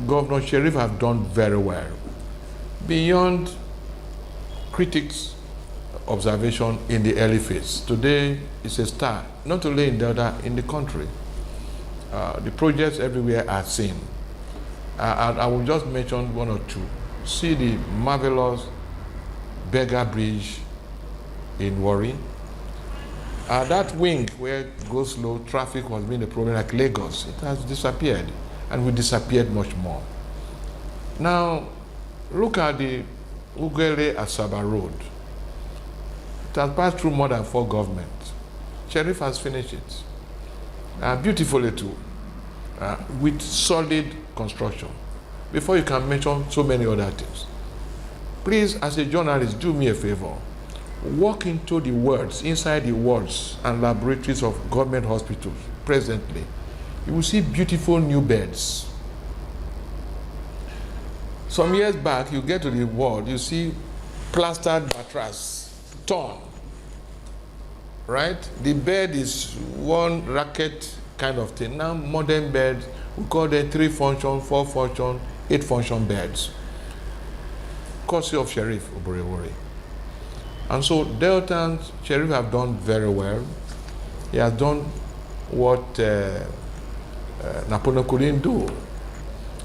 Governor Sheriff have done very well. Beyond critics' observation in the early phase, today is a star, not only in Delta, in the country. The projects everywhere are seen. I will just mention one or two. See the marvelous Beggar Bridge in Warri. That wing where goes slow traffic was being a problem like Lagos. It has disappeared and will disappear much more. Now, look at the Ugele-Asaba Road. It has passed through more than 4 governments. Sheriff has finished it. Beautifully too, with solid construction. Before you can mention so many other things. Please, as a journalist, do me a favor. Walk into the wards, inside the wards and laboratories of government hospitals presently. You will see beautiful new beds. Some years back, you get to the ward, you see plastered mattress, torn. Right? The bed is one racket kind of thing. Now modern beds, we call them 3-function, 4-function, 8-function beds. Courtesy of Sheriff Oborewori. And so Deltans, Sheriff have done very well. He has done what Napoleon couldn't do.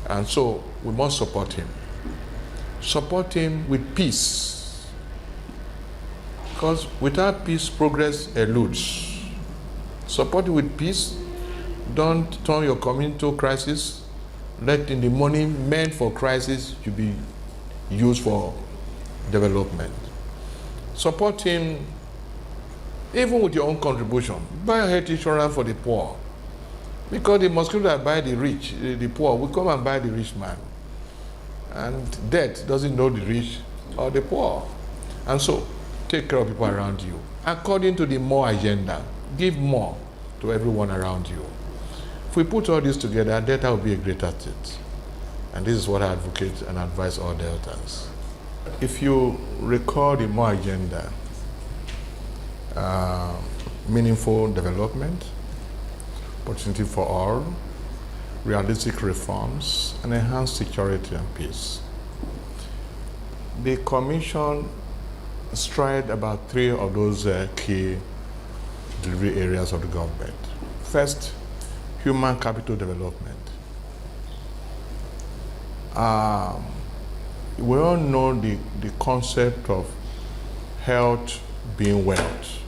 And so we must support him. Support him with peace. Because without peace, progress eludes. Support him with peace. Don't turn your community into a crisis. Let in the money meant for crisis to be used for development. Support him even with your own contribution. Buy health insurance for the poor. Because the mosquito that buy the rich, the poor, will come and buy the rich man. And death doesn't know the rich or the poor. And so, take care of people around you. According to the more agenda, give more to everyone around you. If we put all this together, Delta will be a greater state. And this is what I advocate and advise all Deltans. If you recall the more agenda, meaningful development, opportunity for all, realistic reforms, and enhanced security and peace. The Commission stride about 3 of those key delivery areas of the government. First, human capital development. We all know the concept of health being wealth.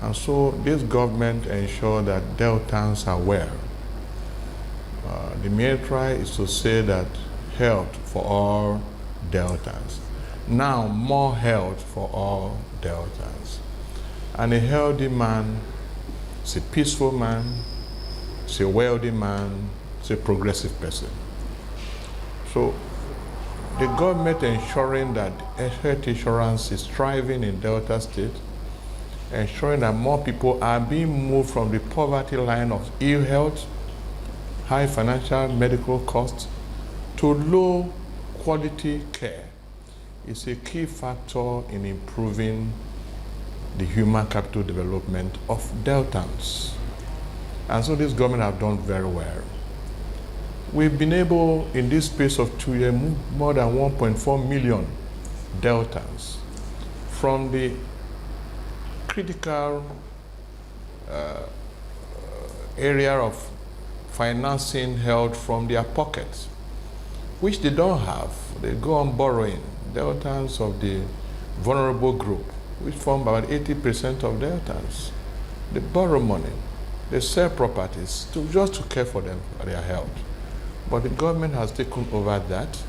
And so this government ensures that Deltans are well. The main try is to say that health for all Deltans. Now more health for all Deltans. And a healthy man is a peaceful man, is a wealthy man, is a progressive person. So the government ensuring that health insurance is thriving in Delta State, ensuring that more people are being moved from the poverty line of ill health, high financial medical costs, to low quality care is a key factor in improving the human capital development of Deltans. And so this government have done very well. We've been able, in this space of 2 years, move more than 1.4 million Deltans from the critical area of financing held from their pockets, which they don't have. They go on borrowing. Deltans of the vulnerable group, which form about 80% of Deltans. They borrow money. They sell properties just to care for them, for their health. But the government has taken over that,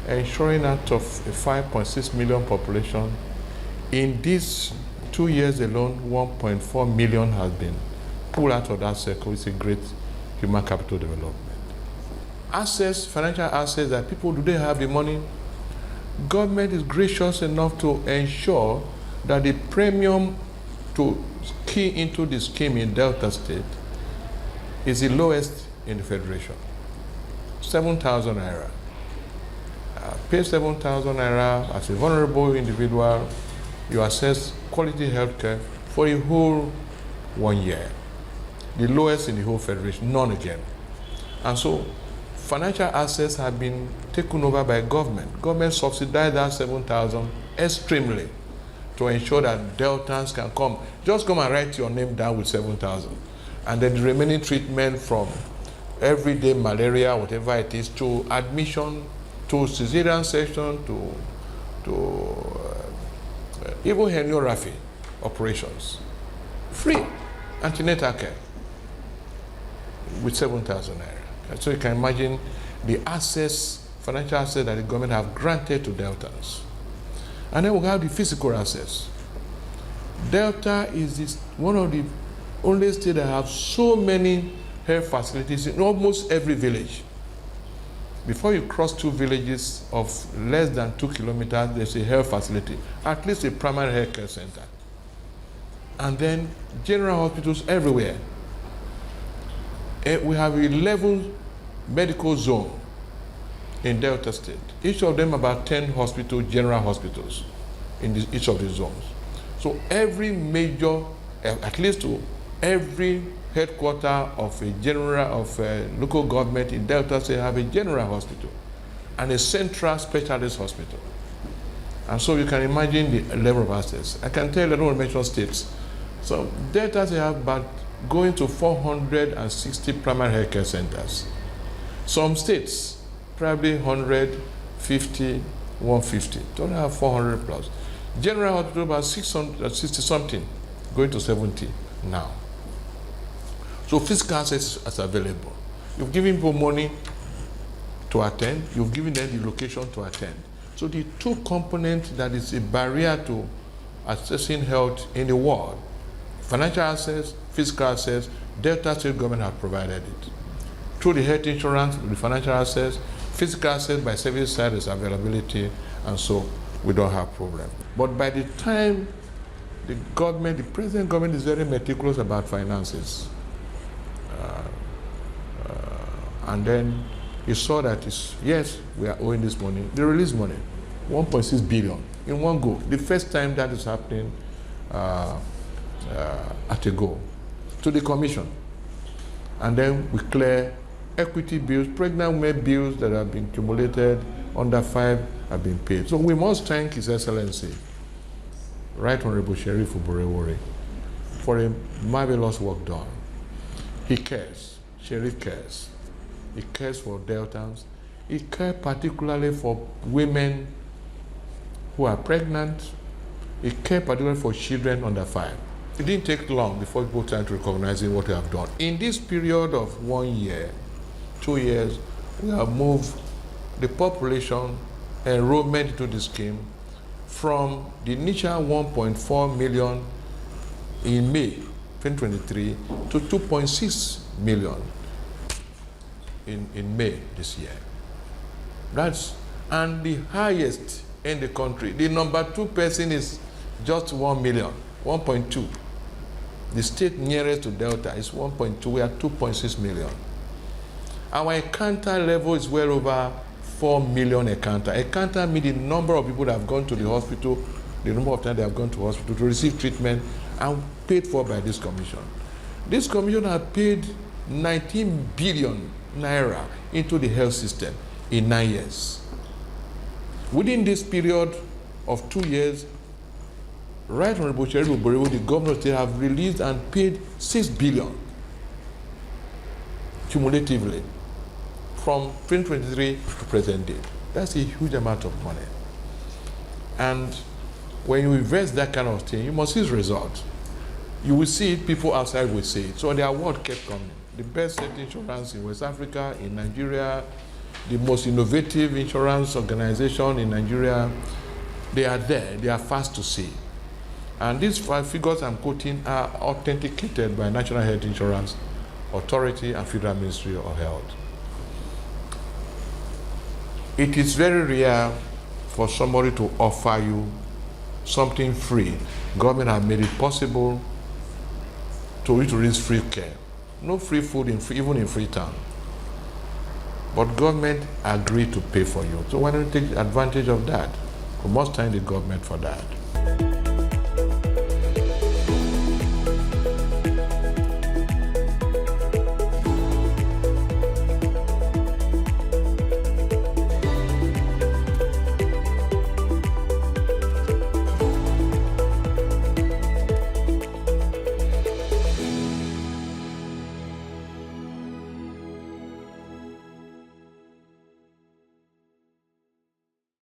ensuring out of a 5.6 million population, in these 2 years alone, 1.4 million has been pulled out of that circle. It's a great human capital development. Access, financial access, that people, do they have the money? Government is gracious enough to ensure that the premium to key into the scheme in Delta State is the lowest in the Federation. 7,000 naira. Pay 7,000 naira as a vulnerable individual, you access quality health care for a whole 1 year. The lowest in the whole Federation, none again. And so financial assets have been taken over by government. Government subsidized that 7,000 extremely to ensure that Deltans can come. Just come and write your name down with 7,000. And then the remaining treatment from everyday malaria, whatever it is, to admission, to cesarean section, to even heliography operations. Free antenatal care with 7,000 naira. So you can imagine the access, financial access that the government have granted to Deltans. And then we have the physical access. Delta is one of the only states that have so many health facilities in almost every village. Before you cross 2 villages of less than 2 kilometers, there's a health facility, at least a primary health care center. And then general hospitals everywhere. We have 11 medical zones in Delta State. Each of them about 10 hospitals, general hospitals in each of the zones. So every major, at least to every headquarter of a local government in Delta State have a general hospital and a central specialist hospital. And so you can imagine the level of access. I can tell you, I don't want to mention states. So Delta State have about going to 460 primary health care centers. Some states, probably 150, 150. Don't have 400 plus. General hospital about 660 something, going to 70 now. So physical access is available. You've given people money to attend, you've given them the location to attend. So the two components that is a barrier to accessing health in the world, financial access, physical access, Delta State government have provided it. Through the health insurance, the financial access, physical access by service side is availability, and so we don't have problem. But by the time the government, the present government is very meticulous about finances. And then he saw that yes, we are owing this money. They release money, 1.6 billion in one go. The first time that is happening at a go to the commission. And then we clear equity bills, pregnant women bills that have been accumulated under 5 have been paid. So we must thank His Excellency, Right Honorable Sheriff Uborewore, for a marvelous work done. He cares. Sheriff cares. He cares for Deltans. He cares particularly for women who are pregnant. He cares particularly for children under 5. It didn't take long before people started recognizing what we have done. In this period of 1 year, 2 years, we have moved the population enrollment into the scheme from the initial 1.4 million in May 2023 to 2.6 million in May this year. And the highest in the country. The number 2 person is just 1 million, 1.2. The state nearest to Delta is 1.2, we are 2.6 million. Our encounter level is well over 4 million encounter. Encounter means the number of people that have gone to the hospital, the number of times they have gone to hospital to receive treatment and paid for by this commission. This commission has paid 19 billion naira into the health system in 9 years. Within this period of 2 years, Right Honorable Sheriff Uborewore, the governor of the state, have released and paid 6 billion cumulatively from 2023 to present day. That's a huge amount of money. And when you invest that kind of thing, you must see results. You will see it, people outside will see it. So the award kept coming. The best health insurance in West Africa, in Nigeria, the most innovative insurance organization in Nigeria, they are there, they are fast to see. And these 5 figures I'm quoting are authenticated by National Health Insurance Authority and Federal Ministry of Health. It is very rare for somebody to offer you something free. Government have made it possible to reach free care. No free food even in Freetown. But government agreed to pay for you. So why don't you take advantage of that? We must thank the government for that.